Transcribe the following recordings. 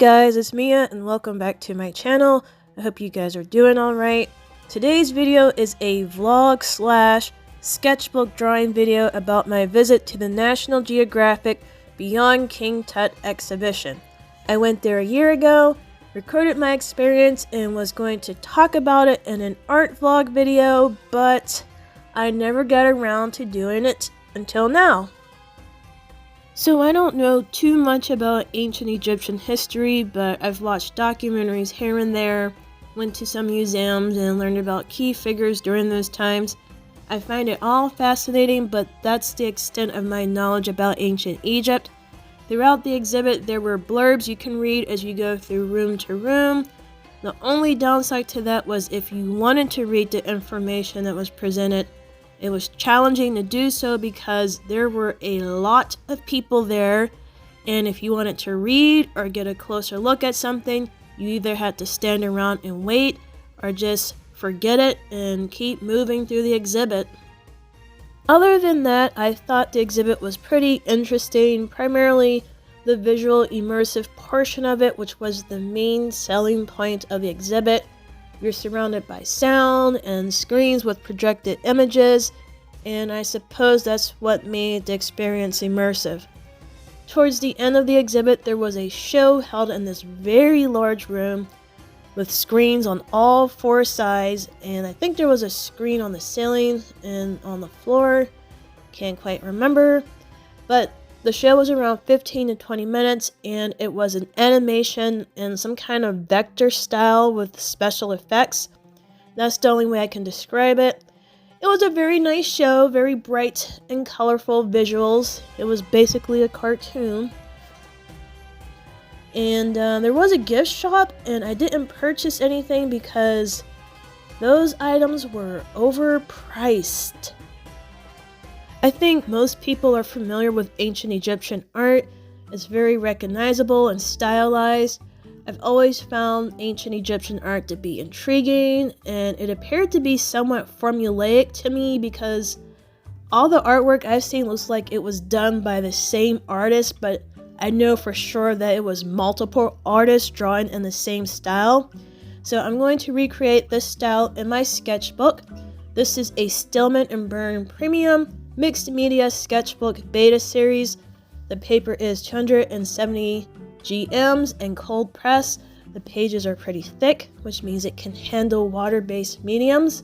guys, it's Mia and welcome back to my channel. I hope you guys are doing alright. Today's video is a vlog slash sketchbook drawing video about my visit to the National Geographic Beyond King Tut exhibition. I went there a year ago, recorded my experience, and was going to talk about it in an art vlog video, but I never got around to doing it until now. So I don't know too much about ancient Egyptian history, but I've watched documentaries here and there, went to some museums, and learned about key figures during those times. I find it all fascinating, but that's the extent of my knowledge about ancient Egypt. Throughout the exhibit, there were blurbs you can read as you go through room to room. The only downside to that was if you wanted to read the information that was presented, it was challenging to do so because there were a lot of people there, and if you wanted to read or get a closer look at something, you either had to stand around and wait or just forget it and keep moving through the exhibit. Other than that, I thought the exhibit was pretty interesting, primarily the visual immersive portion of it, which was the main selling point of the exhibit. You're surrounded by sound and screens with projected images, and I suppose that's what made the experience immersive. Towards the end of the exhibit, there was a show held in this very large room with screens on all four sides, and I think there was a screen on the ceiling and on the floor. Can't quite remember, but the show was around 15 to 20 minutes, and it was an animation in some kind of vector style with special effects. That's the only way I can describe it. It was a very nice show, very bright and colorful visuals. It was basically a cartoon. And there was a gift shop, and I didn't purchase anything because those items were overpriced. I think most people are familiar with ancient Egyptian art. It's very recognizable and stylized. I've always found ancient Egyptian art to be intriguing, and it appeared to be somewhat formulaic to me because all the artwork I've seen looks like it was done by the same artist, but I know for sure that it was multiple artists drawing in the same style. So I'm going to recreate this style in my sketchbook. This is a Stillman & Byrne Premium Mixed Media Sketchbook Beta Series. The paper is 270 GMs and cold press. The pages are pretty thick, which means it can handle water-based mediums.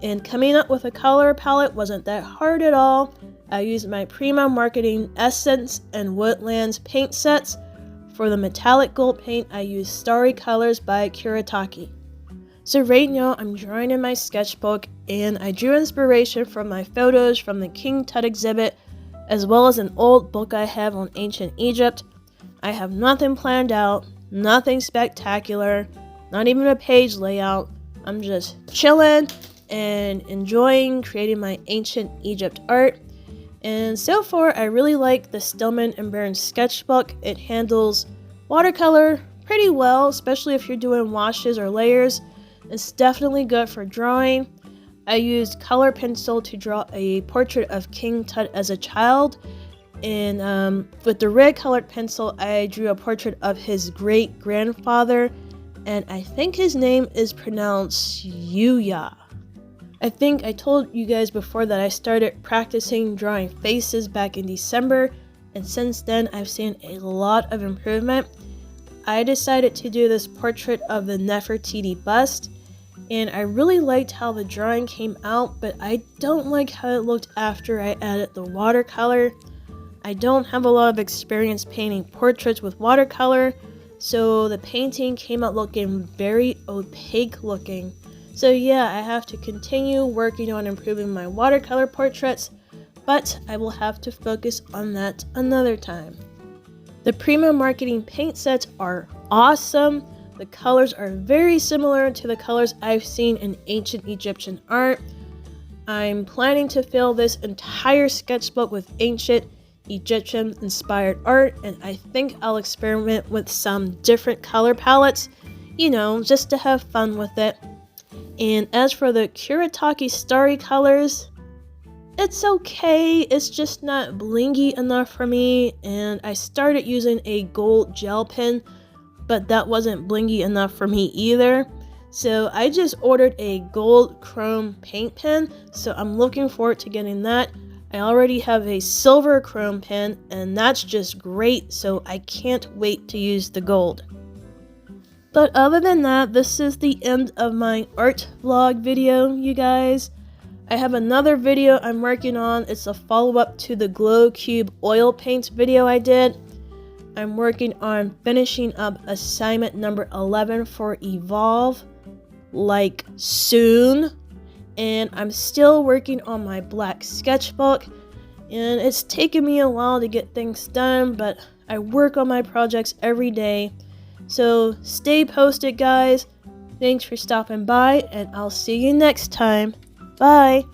And coming up with a color palette wasn't that hard at all. I used my Prima Marketing Essence and Woodlands paint sets. For the metallic gold paint, I used Starry Colors by Geographic. So right now, I'm drawing in my sketchbook, and I drew inspiration from my photos from the King Tut exhibit, as well as an old book I have on ancient Egypt. I have nothing planned out, nothing spectacular, not even a page layout. I'm just chilling and enjoying creating my ancient Egypt art. And so far, I really like the Stillman & Byrne sketchbook. It handles watercolor pretty well, especially if you're doing washes or layers. It's definitely good for drawing. I used color pencil to draw a portrait of King Tut as a child. And with the red colored pencil, I drew a portrait of his great-grandfather. And I think his name is pronounced Yuya. I think I told you guys before that I started practicing drawing faces back in December. And since then, I've seen a lot of improvement. I decided to do this portrait of the Nefertiti bust. And I really liked how the drawing came out, but I don't like how it looked after I added the watercolor. I don't have a lot of experience painting portraits with watercolor, so the painting came out looking very opaque looking. So yeah, I have to continue working on improving my watercolor portraits, but I will have to focus on that another time. The Prima Marketing paint sets are awesome. The colors are very similar to the colors I've seen in ancient Egyptian art. I'm planning to fill this entire sketchbook with ancient Egyptian inspired art, and I think I'll experiment with some different color palettes, just to have fun with it. And as for the Geographic Starry Colors, it's okay, it's just not blingy enough for me, and I started using a gold gel pen but that wasn't blingy enough for me either. So I just ordered a gold chrome paint pen, so I'm looking forward to getting that. I already have a silver chrome pen, and that's just great, so I can't wait to use the gold. But other than that, this is the end of my art vlog video, you guys. I have another video I'm working on. It's a follow-up to the glow cube oil paints video I did. I'm working on finishing up assignment number 11 for Evolve, like soon. And I'm still working on my black sketchbook, and it's taken me a while to get things done, but I work on my projects every day. So stay posted, guys. Thanks for stopping by, and I'll see you next time. Bye.